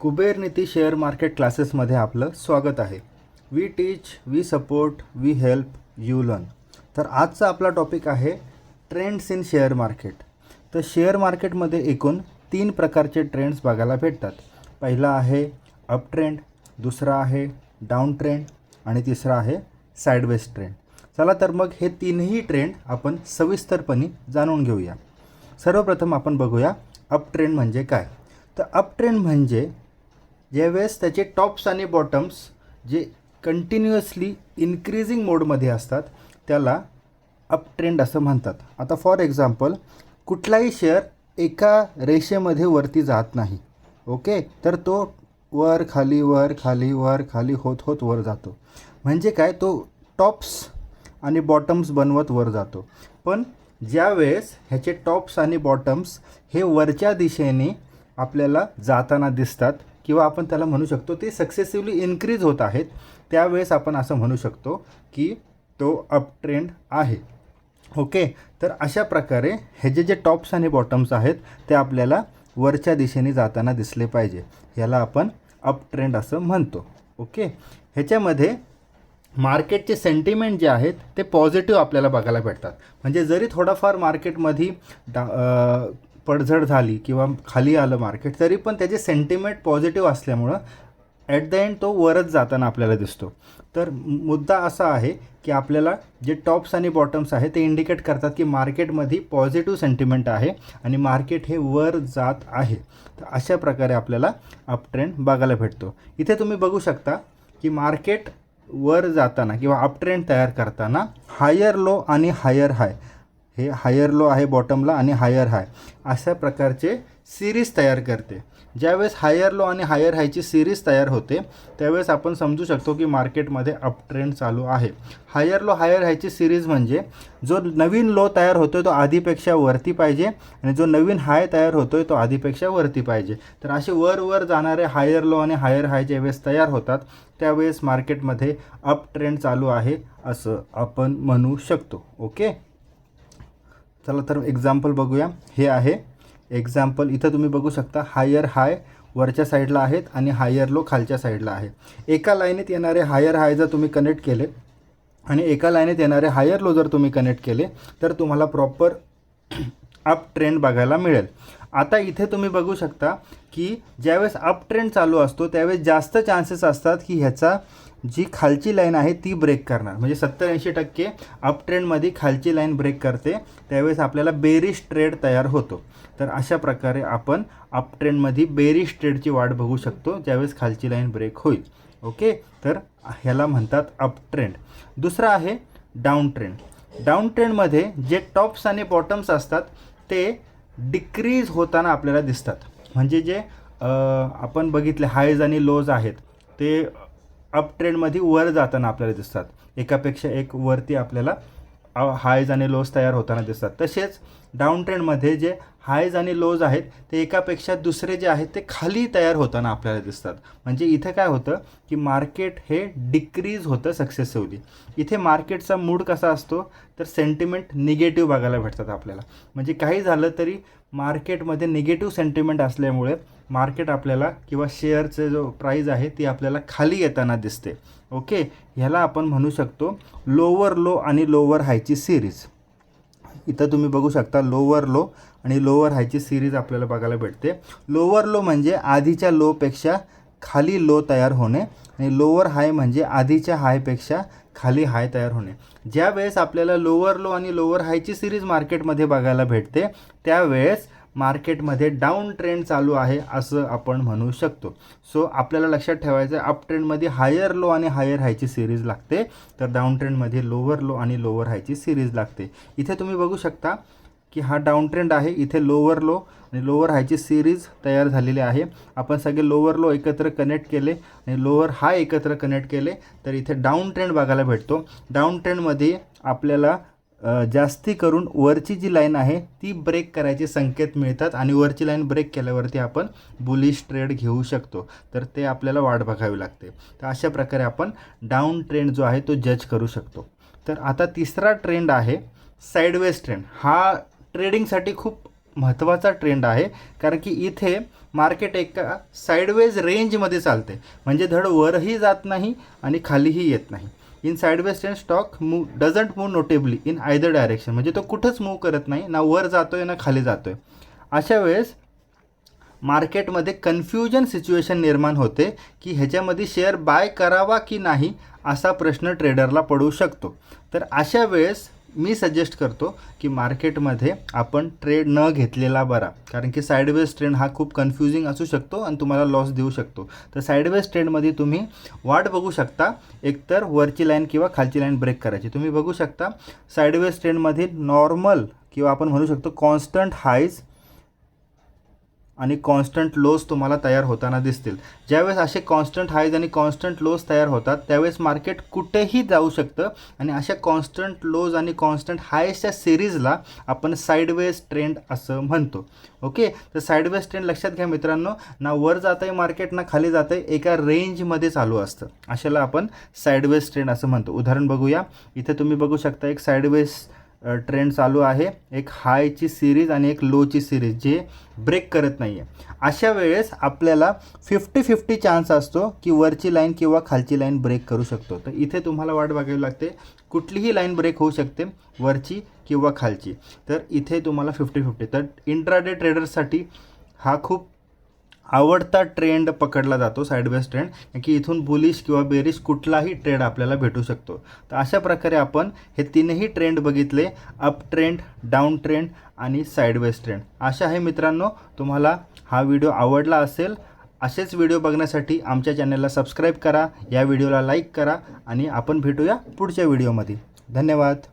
कुबेर नीती share market क्लासेसमध्ये आपलं स्वागत आहे. We teach, we support, we help, you learn. तर आजचा आपला टॉपिक आहे ट्रेंड्स इन शेअर मार्केट. तर शेअर मार्केटमध्ये एकूण 3 प्रकारचे ट्रेंड्स बघायला भेटतात. पहिला आहे अप ट्रेंड, दुसरा आहे डाऊन ट्रेंड आणि तिसरा आहे साइडवेज ट्रेंड. चला तर मग हे तीनही ट्रेंड आपण सविस्तरपणे जाणून घेऊया. सर्वप्रथम आपण बघूया अप ट्रेंड म्हणजे काय. तर अप ट्रेंड म्हणजे ज्यावेळेस त्याचे टॉप्स आणि बॉटम्स जे कंटिन्युअसली इन्क्रीजिंग मोडमध्ये असतात त्याला अप ट्रेंड असं म्हणतात. आता फॉर एक्झाम्पल कुठलाही शेअर एका रेषेमध्ये वरती जात नाही. ओके, तर तो वर खाली वर खाली वर खाली होत होत वर जातो. म्हणजे काय, तो टॉप्स आणि बॉटम्स बनवत वर जातो. पण ज्यावेळेस ह्याचे टॉप्स आणि बॉटम्स हे वरच्या दिशेने आपल्याला जाताना दिसतात किंवा आपण त्याला म्हणू शकतो ते सक्सेसिव्हली इन्क्रीज होत आहेत, त्यावेळेस आपण असं म्हणू शकतो की तो अप ट्रेंड आहे. ओके, तर अशा प्रकारे ह्याचे जे टॉप्स आणि बॉटम्स आहेत ते आपल्याला वरच्या दिशेने जाताना दिसले पाहिजे. याला आपण अप ट्रेंड असं म्हणतो. ओके, ह्याच्यामध्ये मार्केटचे सेंटिमेंट जे आहेत ते पॉझिटिव्ह आपल्याला बघायला भेटतात. म्हणजे जरी थोडाफार मार्केटमध्ये पडझड झाली किंवा खाली आलं मार्केट, तरी पण त्याचे सेंटिमेंट पॉझिटिव्ह असल्यामुळं ॲट द एंड तो वरच जाताना आपल्याला दिसतो. तर मुद्दा असा आहे की आपल्याला जे टॉप्स आणि बॉटम्स आहे ते इंडिकेट करतात की मार्केटमध्ये पॉझिटिव्ह सेंटिमेंट आहे आणि मार्केट हे वर जात आहे. तर अशा प्रकारे आपल्याला अप ट्रेंड बघायला भेटतो. इथे तुम्ही बघू शकता की मार्केट वर जाताना किंवा अप ट्रेंड तयार करताना हायर लो आणि हायर हाय, हे हायर लो आहे बॉटमला आणि हायर हाय अशा प्रकारचे सिरीज तयार करते. ज्यावेळेस हायर लो आणि हायर हायची सिरीज तयार होते त्यावेळेस आपण समजू शकतो की मार्केटमध्ये अप ट्रेंड चालू आहे. हायर लो हायर हायची सिरीज म्हणजे जो नवीन लो तयार होतो तो आधीपेक्षा वरती पाहिजे आणि जो नवीन हाय तयार होतोय तो आधीपेक्षा वरती पाहिजे. तर असे वर वर जाणारे हायर लो आणि हायर हाय ज्यावेळेस तयार होतात त्यावेळेस मार्केटमध्ये अप ट्रेंड चालू आहे असं आपण म्हणू शकतो. ओके, चला तर एक्झाम्पल बघूया. हे आहे एक्झाम्पल. इथं तुम्ही बघू शकता हायर हाय वरच्या साईडला आहेत आणि हायर लो खालच्या साईडला आहे. एका लाईनीत येणारे हायर हाय जर तुम्ही कनेक्ट केले आणि एका लाईनीत येणारे हायर लो जर तुम्ही कनेक्ट केले तर तुम्हाला प्रॉपर अप ट्रेंड बघायला मिळेल. आता इथे तुम्ही बघू शकता की ज्यावेळेस अप ट्रेंड चालू असतो त्यावेळेस जास्त चान्सेस असतात की ह्याचा जी खालची लाईन आहे ती ब्रेक करणार. म्हणजे 70-80% अप ट्रेंडमध्ये खालची लाईन ब्रेक करते, त्यावेळेस आपल्याला बेरिश ट्रेड तयार होतो. तर अशा प्रकारे आपण अप ट्रेंडमध्ये बेरिश ट्रेडची वाट बघू शकतो ज्यावेळेस खालची लाईन ब्रेक होईल. ओके, तर ह्याला म्हणतात अप ट्रेंड. दुसरा आहे डाऊन ट्रेंड. डाऊन ट्रेंडमध्ये जे टॉप्स आणि बॉटम्स असतात ते डिक्रीज होताना आपल्याला दिसतात. म्हणजे जे आपण बघितले हायज आणि लोज आहेत ते अप ट्रेंडमध्ये वर जाताना आपल्याला दिसतात. एकापेक्षा एक वरती आपल्याला हायज आणि लोज तयार होताना दिसतात. तसेच डाऊन ट्रेंडमध्ये जे हायज आणि लोज आहेत ते एकापेक्षा दुसरे जे आहेत ते खाली तयार होताना आपल्याला दिसतात. म्हणजे इथे काय होतं की मार्केट हे डिक्रीज होतं सक्सेसिव्हली. इथे मार्केटचा मूड कसा असतो तर सेंटिमेंट निगेटिव्ह बघायला भेटतात आपल्याला. म्हणजे काही झालं तरी मार्केटमध्ये निगेटिव्ह सेंटिमेंट असल्यामुळे मार्केट आपल्याला किंवा शेअरचे जो प्राईज आहे ती आपल्याला खाली येताना दिसते. ओके, ह्याला आपण म्हणू शकतो लोवर लो आणि लोवर हायची सिरीज. इथं तुम्ही बघू शकता लोवर लो आणि लोवर हायची सिरीज आपल्याला बघायला भेटते. लोवर लो म्हणजे आधीच्या लोपेक्षा खाली लो तयार होणे आणि लोवर हाय म्हणजे आधीच्या हायपेक्षा खाली हाय तयार होणे. ज्या वेळेस आपल्याला लोवर लो आणि लोवर हायची सिरीज मार्केटमध्ये बघायला भेटते त्यावेळेस मार्केटमध्ये डाऊन ट्रेंड चालू आहे असं आपण म्हणू शकतो. सो आपल्याला लक्षात ठेवायचं आहे अप ट्रेंडमध्ये हायर लो आणि हायर हायची सिरीज लागते, तर डाऊन ट्रेंडमध्ये लोवर लो आणि लोवर हायची सिरीज लागते. इथे तुम्ही बघू शकता की हा डाऊन ट्रेंड आहे. इथे लोवर लो आणि लोवर हायची सिरीज तयार झालेली आहे. आपण सगळे लोवर लो एकत्र कनेक्ट केले आणि लोवर हाय एकत्र कनेक्ट केले तर इथे डाऊन ट्रेंड बघायला भेटतो. डाऊन ट्रेंडमध्ये आपल्याला जास्ती करून वरची जी लाईन आहे ती ब्रेक करायचे संकेत मिळतात आणि वरची लाईन ब्रेक केल्यावरती आपण बुलिश ट्रेड घेऊ शकतो. तर ते आपल्याला वाट बघावी लागते. तर अशा प्रकारे आपण डाऊन ट्रेंड जो आहे तो जज करू शकतो. तर आता तिसरा ट्रेंड आहे साइडवेज ट्रेंड. हा ट्रेडिंगसाठी खूप महत्त्वाचा ट्रेंड आहे, कारण की इथे मार्केट एका साईडवेज रेंजमध्ये चालते, म्हणजे धड वरही जात नाही आणि खालीही येत नाही. In sideways trend stock doesn't move notably in either direction, म्हणजे तो कुठंच मूव करत नाही, ना वर जातो आहे ना खाली जातो आहे. अशा वेळेस मार्केटमध्ये कन्फ्युजन सिच्युएशन निर्माण होते की ह्याच्यामध्ये शेअर बाय करावा की नाही असा प्रश्न ट्रेडरला पडू शकतो. तर अशा वेळेस मी सजेस्ट करतो की मार्केटमध्ये आपण ट्रेड न घेतलेला बरा, कारण की साईडवेज ट्रेंड हा खूप कन्फ्युजिंग असू शकतो आणि तुम्हाला लॉस देऊ शकतो. तर साईडवेज ट्रेंडमध्ये तुम्ही वाट बघू शकता, एकतर वरची लाईन किंवा खालची लाईन ब्रेक करायची. तुम्ही बघू शकता साईडवेज ट्रेंडमध्ये नॉर्मल किंवा आपण म्हणू शकतो कॉन्स्टंट हाईज आणि कॉन्स्टंट लोज तुम्हाला तयार होताना दिसतील. ज्यावेळेस असे कॉन्स्टंट हाईज आणि कॉन्स्टंट लोज तयार होतात त्यावेळेस मार्केट कुठेही जाऊ शकतं आणि अशा कॉन्स्टंट लोज आणि कॉन्स्टंट हाईजच्या सिरीजला आपण साईडवेज ट्रेंड असं म्हणतो. ओके, तर साईडवेज ट्रेंड लक्षात घ्या मित्रांनो, ना वर जात आहे मार्केट ना खाली जात आहे, एका रेंजमध्ये चालू असतं, अशाला आपण साईडवेज ट्रेंड असं म्हणतो. उदाहरण बघूया. इथे तुम्ही बघू शकता एक साईडवेज ट्रेंड चालू आहे, एक हायची सिरीज आणि एक लोची सिरीज जे ब्रेक करत नाही आहे. अशा वेळेस आपल्याला 50-50 चान्स असतो की वरची लाईन किंवा खालची लाईन ब्रेक करू शकतो. तर इथे तुम्हाला वाट बघावी लागते, कुठलीही लाईन ब्रेक होऊ शकते, वरची किंवा खालची. तर इथे तुम्हाला 50-50. तर इंट्राडे ट्रेडर्ससाठी हा खूप आवडता ट्रेंड पकडला जातो साईडवेज ट्रेंड, की इथून बुलिश किंवा बेरिश कुठलाही ट्रेंड आपल्याला भेटू शकतो. तर अशा प्रकारे आपण हे तीनही ट्रेंड बघितले, अप ट्रेंड, डाऊन ट्रेंड आणि साईडवेज ट्रेंड. आशा आहे मित्रांनो तुम्हाला हा व्हिडिओ आवडला असेल. असेच व्हिडिओ बघण्यासाठी आमच्या चॅनलला सबस्क्राईब करा, या व्हिडिओला लाईक करा आणि आपण भेटूया पुढच्या व्हिडिओमध्ये. धन्यवाद.